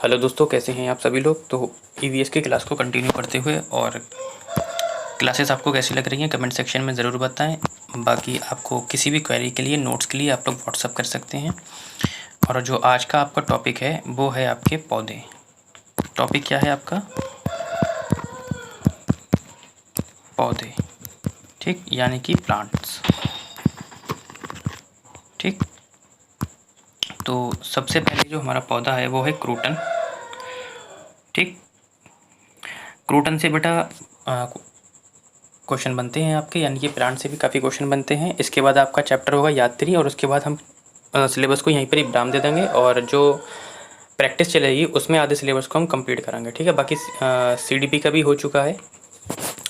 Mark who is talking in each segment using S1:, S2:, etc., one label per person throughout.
S1: Hello दोस्तों, कैसे हैं आप सभी लोग। तो ईवीएस की क्लास को कंटिन्यू करते हुए और क्लासेस आपको कैसी लग रही हैं कमेंट सेक्शन में ज़रूर बताएं। बाकी आपको किसी भी क्वेरी के लिए नोट्स के लिए आप लोग व्हाट्सअप कर सकते हैं। और जो आज का आपका टॉपिक है वो है आपके पौधे। टॉपिक क्या है आपका? पौधे, ठीक, यानी कि प्लांट्स। ठीक, तो सबसे पहले जो हमारा पौधा है वो है क्रूटन। ठीक, क्रूटन से बेटा क्वेश्चन बनते हैं आपके, यानी कि प्लांट से भी काफ़ी क्वेश्चन बनते हैं। इसके बाद आपका चैप्टर होगा यात्री और उसके बाद हम सिलेबस को यहीं पर ही विराम दे देंगे और जो प्रैक्टिस चलेगी उसमें आधे सिलेबस को हम कंप्लीट कराएंगे। ठीक है, बाकी सीडीपी का भी हो चुका है।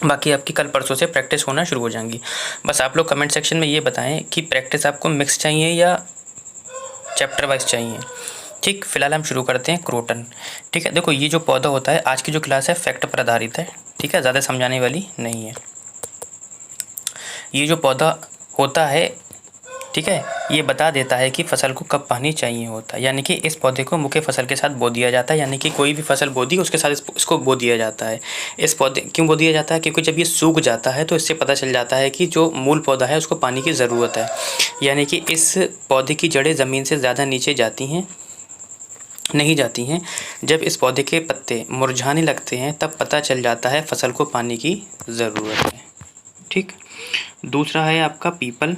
S1: बाकी आपकी कल परसों से प्रैक्टिस होना शुरू हो जाएंगी। बस आप लोग कमेंट सेक्शन में ये बताएं कि प्रैक्टिस आपको मिक्स चाहिए या चैप्टर वाइज चाहिए। ठीक, फिलहाल हम शुरू करते हैं क्रोटन। ठीक है, देखो ये जो पौधा होता है, आज की जो क्लास है फैक्ट पर आधारित है। ठीक है, ज़्यादा समझाने वाली नहीं है। ये जो पौधा होता है, ठीक है, ये बता देता है कि फसल को कब पानी चाहिए होता है। यानी कि इस पौधे को मुख्य फसल के साथ बो दिया जाता है, यानी कि कोई भी फसल बो दी उसके साथ इसको बो दिया जाता है। इस पौधे क्यों बो दिया जाता है? क्योंकि जब ये सूख जाता है तो इससे पता चल जाता है कि जो मूल पौधा है उसको पानी की ज़रूरत है। यानी कि इस पौधे की जड़ें ज़मीन से ज़्यादा नीचे नहीं जाती हैं। जब इस पौधे के पत्ते मुरझाने लगते हैं तब पता चल जाता है फसल को पानी की ज़रूरत है। ठीक, दूसरा है आपका पीपल।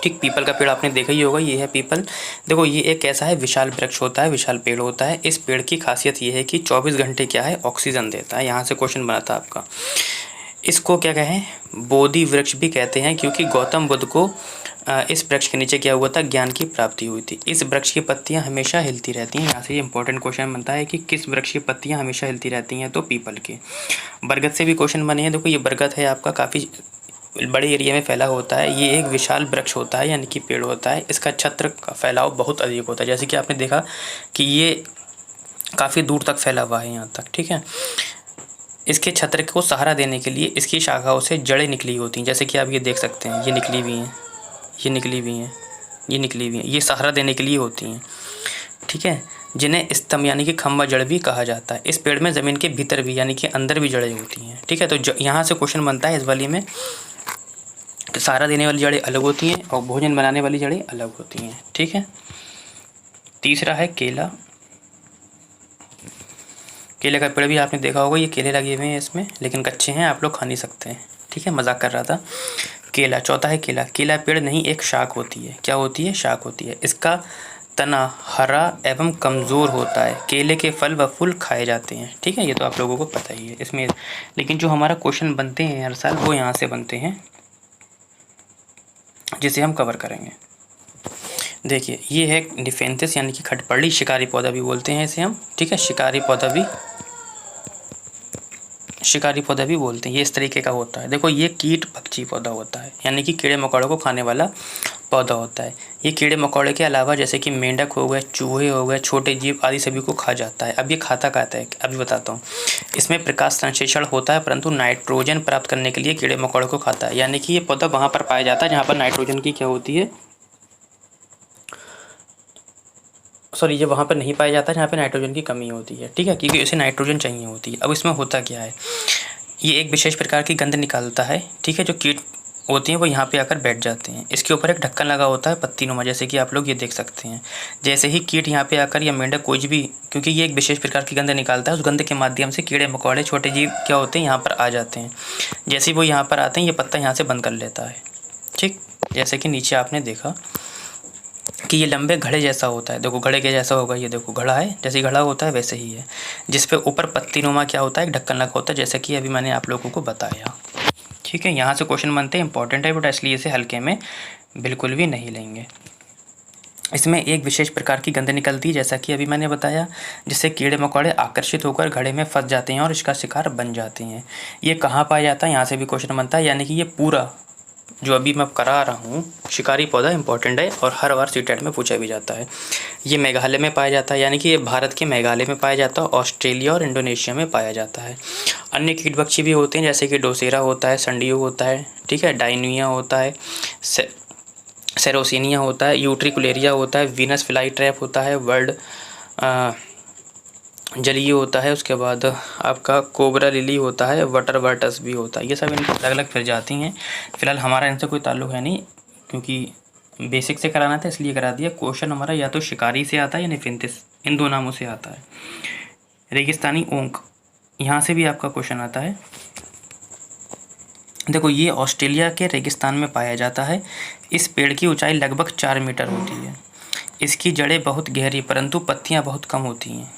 S1: ठीक, पीपल का पेड़ आपने देखा ही होगा, ये है पीपल। देखो ये एक ऐसा है, विशाल वृक्ष होता है, विशाल पेड़ होता है। इस पेड़ की खासियत ये है कि 24 घंटे क्या है, ऑक्सीजन देता है। यहाँ से क्वेश्चन बना था आपका। इसको क्या कहें, बोधि वृक्ष भी कहते हैं, क्योंकि गौतम बुद्ध को इस वृक्ष के नीचे क्या हुआ था, ज्ञान की प्राप्ति हुई थी। इस वृक्ष की पत्तियां हमेशा हिलती रहती हैं। यहाँ से ये इंपॉर्टेंट क्वेश्चन बनता है कि किस वृक्ष की पत्तियां हमेशा हिलती रहती हैं, तो पीपल की। बरगद से भी क्वेश्चन बने हैं। देखो ये बरगद है आपका, काफ़ी बड़े एरिया में फैला होता है। ये एक विशाल वृक्ष होता है, यानी कि पेड़ होता है। इसका छत्र का फैलाव बहुत अधिक होता है, जैसे कि आपने देखा कि ये काफ़ी दूर तक फैला हुआ है यहाँ तक। ठीक है, इसके छत्र को सहारा देने के लिए इसकी शाखाओं से जड़ें निकली होती हैं, जैसे कि आप ये देख सकते हैं, ये निकली हुई हैं, ये निकली हुई हैं, ये निकली हुई हैं। ये सहारा देने के लिए होती हैं। ठीक है, जिन्हें स्तंभ यानी कि खम्बा जड़ भी कहा जाता है। इस पेड़ में ज़मीन के भीतर भी यानी कि अंदर भी जड़ें होती हैं। ठीक है, तो यहाँ से क्वेश्चन बनता है इस वाली में, सहारा देने वाली जड़ें अलग होती हैं और भोजन बनाने वाली जड़ें अलग होती हैं। ठीक है, तीसरा है केला। केले का पेड़ भी आपने देखा होगा, ये केले लगे हुए हैं इसमें, लेकिन कच्चे हैं, आप लोग खा नहीं सकते हैं। ठीक है, मजाक कर रहा था। केला, चौथा है केला। केला पेड़ नहीं, एक शाख होती है। क्या होती है? शाख होती है। इसका तना हरा एवं कमज़ोर होता है। केले के फल व फूल खाए जाते हैं। ठीक है, ये तो आप लोगों को पता ही है इसमें। लेकिन जो हमारा क्वेश्चन बनते हैं हर साल, वो यहाँ से बनते हैं, जिसे हम कवर करेंगे। देखिए ये है डिफेंथिस यानी कि खटपरली, शिकारी पौधा भी बोलते हैं इसे हम। ठीक है, शिकारी पौधा भी बोलते हैं। ये इस तरीके का होता है। देखो ये कीट भक्षी पौधा होता है, यानी कि कीड़े मकोड़ों को खाने वाला पौधा होता है। ये कीड़े मकोड़े के अलावा जैसे कि मेंढक हो गए, चूहे हो गए, छोटे जीव आदि सभी को खा जाता है। अब ये खाता है, अभी बताता हूँ। इसमें प्रकाश संश्लेषण होता है, परंतु नाइट्रोजन प्राप्त करने के लिए कीड़े मकोड़ों को खाता है। यानी कि ये पौधा वहाँ पर पाया जाता है जहाँ पर नाइट्रोजन की क्या होती है, सॉरी, ये वहाँ पर नहीं पाया जाता जहाँ पे नाइट्रोजन की कमी होती है। ठीक है, क्योंकि इसे नाइट्रोजन चाहिए होती है। अब इसमें होता क्या है, ये एक विशेष प्रकार की गंध निकालता है। ठीक है, जो कीट होती हैं वो यहाँ पे आकर बैठ जाते हैं। इसके ऊपर एक ढक्कन लगा होता है पत्तीनुमा, जैसे कि आप लोग ये देख सकते हैं। जैसे ही कीट यहाँ पे आकर या मेंढक कोई भी, क्योंकि ये एक विशेष प्रकार की गंध निकालता है, उस गंध के माध्यम से कीड़े मकोड़े छोटे जीव क्या होते हैं यहाँ पर आ जाते हैं। जैसे ही वो यहाँ पर आते हैं, ये पत्ता यहाँ से बंद कर लेता है। ठीक, जैसे कि नीचे आपने देखा कि ये लंबे घड़े जैसा होता है। देखो घड़े के जैसा होगा, ये देखो घड़ा है, जैसे घड़ा होता है वैसे ही है, जिस पे ऊपर पत्तीनुमा क्या होता है, एक ढक्कन लगा होता है, जैसे कि अभी मैंने आप लोगों को बताया। ठीक है, यहाँ से क्वेश्चन बनते हैं, इंपॉर्टेंट है बट इसलिए इसे हल्के में बिल्कुल भी नहीं लेंगे। इसमें एक विशेष प्रकार की गंध निकलती है, जैसा कि अभी मैंने बताया, जिससे कीड़े मकोड़े आकर्षित होकर घड़े में फंस जाते हैं और इसका शिकार बन जाते हैं। ये कहाँ पाया जाता है, यहाँ से भी क्वेश्चन बनता है। यानी कि ये पूरा जो अभी मैं करा रहा हूँ, शिकारी पौधा इंपॉर्टेंट है और हर बार सीटेट में पूछा भी जाता है। ये मेघालय में पाया जाता है, यानी कि ये भारत के मेघालय में पाया जाता है, ऑस्ट्रेलिया और इंडोनेशिया में पाया जाता है। अन्य कीटभक्षी भी होते हैं, जैसे कि डोसेरा होता है, संडियो होता है, ठीक है, डायनिया होता है, सेरोसिनिया होता है, यूट्रिकुलेरिया होता है, वीनस फ्लाई ट्रैप होता है, वर्ल्ड जलीय होता है, उसके बाद आपका कोबरा लिली होता है, वाटर वर्टस भी होता है। ये सब इनकी अलग अलग प्रजाति हैं। फिलहाल हमारा इनसे कोई ताल्लुक़ है नहीं, क्योंकि बेसिक से कराना था इसलिए करा दिया। क्वेश्चन हमारा या तो शिकारी से आता है या निफिंथिस, इन दो नामों से आता है। रेगिस्तानी ओंक, यहाँ से भी आपका क्वेश्चन आता है। देखो ये ऑस्ट्रेलिया के रेगिस्तान में पाया जाता है। इस पेड़ की ऊंचाई लगभग 4 मीटर होती है। इसकी जड़ें बहुत गहरी परंतु पत्तियां बहुत कम होती हैं।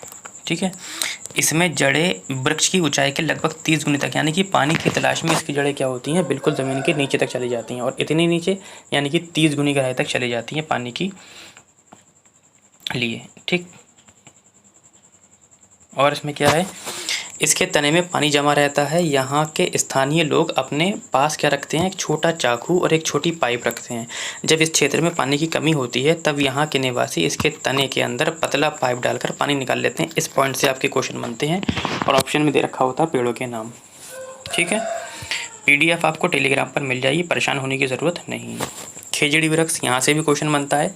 S1: ठीक है, इसमें जड़ें वृक्ष की ऊंचाई के लगभग 30 गुनी तक, यानी कि पानी की तलाश में इसकी जड़ें क्या होती हैं, बिल्कुल ज़मीन के नीचे तक चली जाती हैं, और इतनी नीचे यानी कि 30 गुनी गहराई तक चली जाती हैं पानी की लिए। ठीक, और इसमें क्या है, इसके तने में पानी जमा रहता है। यहाँ के स्थानीय लोग अपने पास क्या रखते हैं, एक छोटा चाकू और एक छोटी पाइप रखते हैं। जब इस क्षेत्र में पानी की कमी होती है तब यहाँ के निवासी इसके तने के अंदर पतला पाइप डालकर पानी निकाल लेते हैं। इस पॉइंट से आपके क्वेश्चन बनते हैं, और ऑप्शन में दे रखा होता है पेड़ों के नाम। ठीक है, PDF आपको टेलीग्राम पर मिल जाएगी, परेशान होने की ज़रूरत नहीं है। खेजड़ी वृक्ष, यहाँ से भी क्वेश्चन बनता है।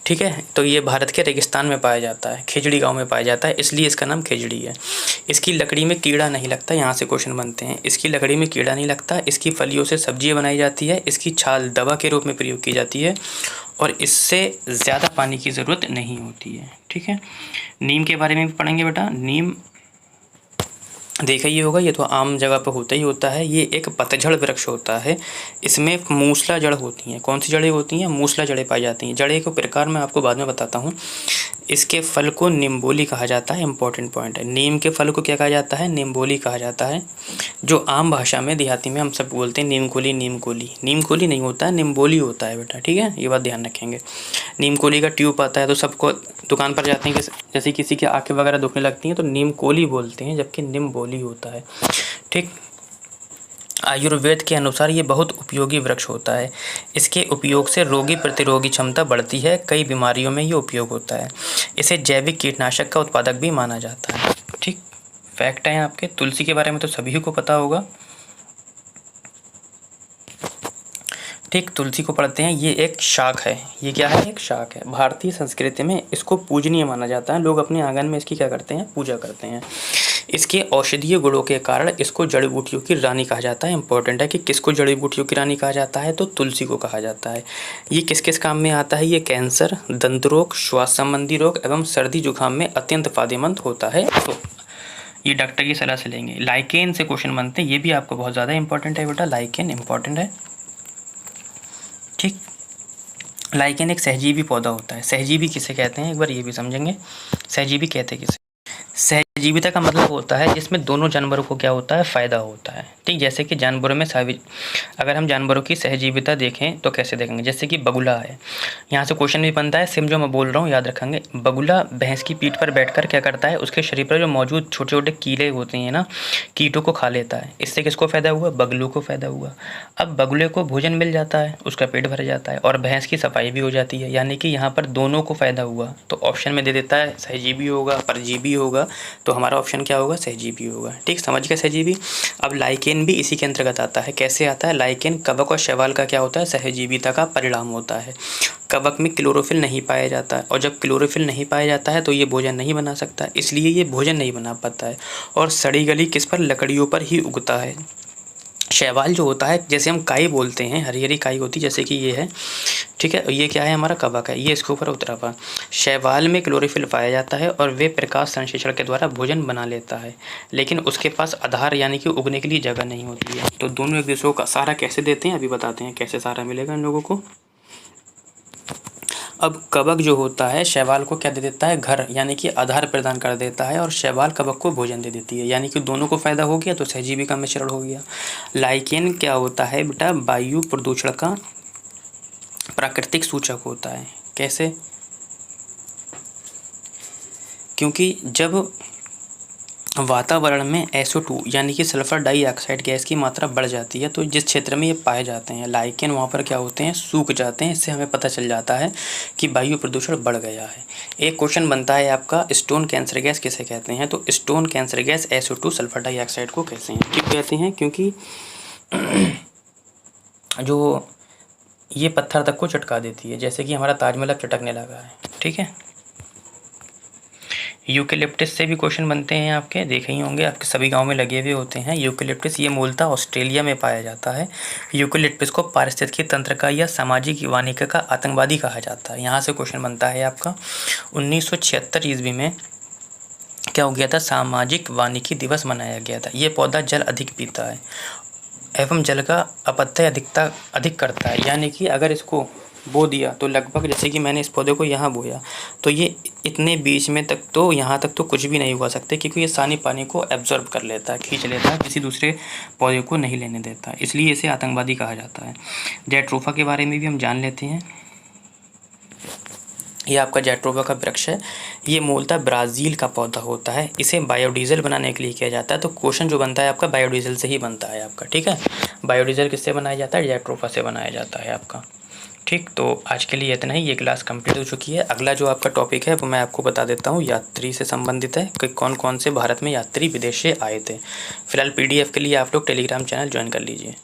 S1: ठीक है, तो ये भारत के रेगिस्तान में पाया जाता है, खेजड़ी गांव में पाया जाता है, इसलिए इसका नाम खेजड़ी है। इसकी लकड़ी में कीड़ा नहीं लगता, यहाँ से क्वेश्चन बनते हैं। इसकी लकड़ी में कीड़ा नहीं लगता, इसकी फलियों से सब्जियाँ बनाई जाती है, इसकी छाल दवा के रूप में प्रयोग की जाती है, और इससे ज़्यादा पानी की ज़रूरत नहीं होती है। ठीक है, नीम के बारे में भी पढ़ेंगे बेटा। नीम देखा ही होगा, ये तो आम जगह पर होता ही होता है। ये एक पतझड़ वृक्ष होता है। इसमें मूसला जड़ होती हैं। कौन सी जड़ें होती हैं, मूसला जड़ें पाई जाती हैं। जड़ें को प्रकार मैं आपको बाद में बताता हूँ। इसके फल को निम्बोली कहा जाता है, इंपॉर्टेंट पॉइंट है। नीम के फल को क्या कहा जाता है, निम्बोली कहा जाता है। जो आम भाषा में देहाती में हम सब बोलते हैं नीमकोली, नीमकोली। नीमकोली नहीं होता है, निम्बोली होता है बेटा। ठीक है, ये बात ध्यान रखेंगे। नीमकोली का ट्यूब आता है तो सबको दुकान पर जाते हैं कि जैसे किसी की आँखें वगैरह दुखने लगती हैं तो नीमकोली बोलते हैं, जबकि निम्बोली होता है। ठीक, आयुर्वेद के अनुसार ये बहुत उपयोगी वृक्ष होता है। इसके उपयोग से रोगी प्रतिरोधी क्षमता बढ़ती है। कई बीमारियों में ये उपयोग होता है। इसे जैविक कीटनाशक का उत्पादक भी माना जाता है। ठीक, फैक्ट है आपके। तुलसी के बारे में तो सभी को पता होगा। ठीक, तुलसी को पढ़ते हैं। ये एक शाक है। ये क्या है, एक शाक है। भारतीय संस्कृति में इसको पूजनीय माना जाता है। लोग अपने आंगन में इसकी क्या करते हैं, पूजा करते हैं। इसके औषधीय गुणों के कारण इसको जड़ी बूटियों की रानी कहा जाता है। इंपॉर्टेंट है कि किसको जड़ी बूटियों की रानी कहा जाता है, तो तुलसी को कहा जाता है। ये किस किस काम में आता है, ये कैंसर, दंत रोग, श्वास संबंधी रोग एवं सर्दी जुकाम में अत्यंत फायदेमंद होता है। तो ये डॉक्टर की सलाह से लेंगे। लाइकेन से क्वेश्चन बनते हैं, ये भी आपको बहुत ज़्यादा इंपॉर्टेंट है बेटा। लाइकेन इंपॉर्टेंट है। ठीक, लाइकेन एक सहजीवी पौधा होता है। सहजीवी किसे कहते हैं, एक बार ये भी समझेंगे। सहजीवी कहते हैं किसे, सहजीविता का मतलब होता है जिसमें दोनों जानवरों को क्या होता है, फ़ायदा होता है। ठीक, जैसे कि जानवरों में अगर हम जानवरों की सहजीविता देखें तो कैसे देखेंगे, जैसे कि बगुला है। यहाँ से क्वेश्चन भी बनता है, सेम जो मैं बोल रहा हूँ याद रखेंगे। बगुला भैंस की पीठ पर बैठकर क्या करता है, उसके शरीर पर जो मौजूद छोटे छोटे कीड़े होते हैं ना, कीटों को खा लेता है। इससे किसको फ़ायदा हुआ, बगलू को फ़ायदा हुआ। अब बगुले को भोजन मिल जाता है, उसका पेट भर जाता है, और भैंस की सफाई भी हो जाती है, यानी कि यहाँ पर दोनों को फ़ायदा हुआ। तो ऑप्शन में दे देता है सहजीवी होगा, परजीवी होगा, तो हमारा ऑप्शन क्या होगा, सहजीवी होगा। ठीक, समझ गए सहजीवी। अब लाइकेन भी इसी के अंतर्गत आता है। कैसे आता है, लाइकेन कवक और शैवाल का क्या होता है, सहजीविता का परिणाम होता है। कवक में क्लोरोफिल नहीं पाया जाता है, और जब क्लोरोफिल नहीं पाया जाता है तो ये भोजन नहीं बना सकता, इसलिए ये भोजन नहीं बना पाता है। और सड़ी गली किस पर, लकड़ियों पर ही उगता है। शैवाल जो होता है, जैसे हम काई बोलते हैं, हरी हरी काई होती है, जैसे कि ये है। ठीक है, ये क्या है, हमारा कवक है, ये इसके ऊपर उतरा हुआ। शैवाल में क्लोरोफिल पाया जाता है और वे प्रकाश संश्लेषण के द्वारा भोजन बना लेता है, लेकिन उसके पास आधार यानी कि उगने के लिए जगह नहीं होती है। तो दोनों एक दूसरे का सहारा कैसे देते हैं, अभी बताते हैं कैसे सहारा मिलेगा इन लोगों को। अब कवक जो होता है शैवाल को क्या दे देता है, घर यानी कि आधार प्रदान कर देता है, और शैवाल कवक को भोजन दे देती है, यानी कि दोनों को फ़ायदा हो गया। तो सहजीवी का मिश्रण हो गया। लाइकेन क्या होता है बेटा, वायु प्रदूषण का प्राकृतिक सूचक होता है। कैसे, क्योंकि जब वातावरण में SO2 यानी कि सल्फर डाइऑक्साइड गैस की मात्रा बढ़ जाती है, तो जिस क्षेत्र में ये पाए जाते हैं लाइकेन, वहाँ पर क्या होते हैं, सूख जाते हैं। इससे हमें पता चल जाता है कि वायु प्रदूषण बढ़ गया है। एक क्वेश्चन बनता है आपका, स्टोन कैंसर गैस किसे कहते हैं, तो stone cancer gas SO2 sulphur dioxide को कहते हैं। क्यों कहते हैं, क्योंकि जो ये पत्थर तक को चटका देती है, जैसे कि हमारा ताजमहल अब चटकने लगा है। ठीक है, यूकेलिप्टस से भी क्वेश्चन बनते हैं आपके, देखे ही होंगे, आपके सभी गांव में लगे हुए होते हैं यूकेलिप्टस। ये मूलतः ऑस्ट्रेलिया में पाया जाता है। यूकेलिप्टस को पारिस्थितिकी तंत्र का या सामाजिक वानिका का आतंकवादी कहा जाता है। यहाँ से क्वेश्चन बनता है आपका 1976 ईस्वी में क्या हो गया था, सामाजिक वानिकी दिवस मनाया गया था। ये पौधा जल अधिक पीता है एवं जल का अपव्यय अधिक करता है, यानी कि अगर इसको बो दिया तो लगभग, जैसे कि मैंने इस पौधे को यहाँ बोया तो ये इतने बीच में तक तो यहाँ तक तो कुछ भी नहीं उगा सकते, क्योंकि ये सानी पानी को एब्जॉर्ब कर लेता है, खींच लेता है, किसी दूसरे पौधे को नहीं लेने देता, इसलिए इसे आतंकवादी कहा जाता है। जैट्रोफा के बारे में भी हम जान लेते हैं। ये आपका जैट्रोफा का वृक्ष है। ये मूलतः ब्राज़ील का पौधा होता है। इसे बायोडीज़ल बनाने के लिए किया जाता है। तो क्वेश्चन जो बनता है आपका बायोडीज़ल से ही बनता है आपका। ठीक है, बायोडीज़ल किससे बनाया जाता है, जैट्रोफा से बनाया जाता है आपका। ठीक, तो आज के लिए इतना ही, ये क्लास कंप्लीट हो चुकी है। अगला जो आपका टॉपिक है वो मैं आपको बता देता हूँ, यात्री से संबंधित है कि कौन कौन से भारत में यात्री विदेश से आए थे। फिलहाल PDF के लिए आप लोग टेलीग्राम चैनल ज्वाइन कर लीजिए।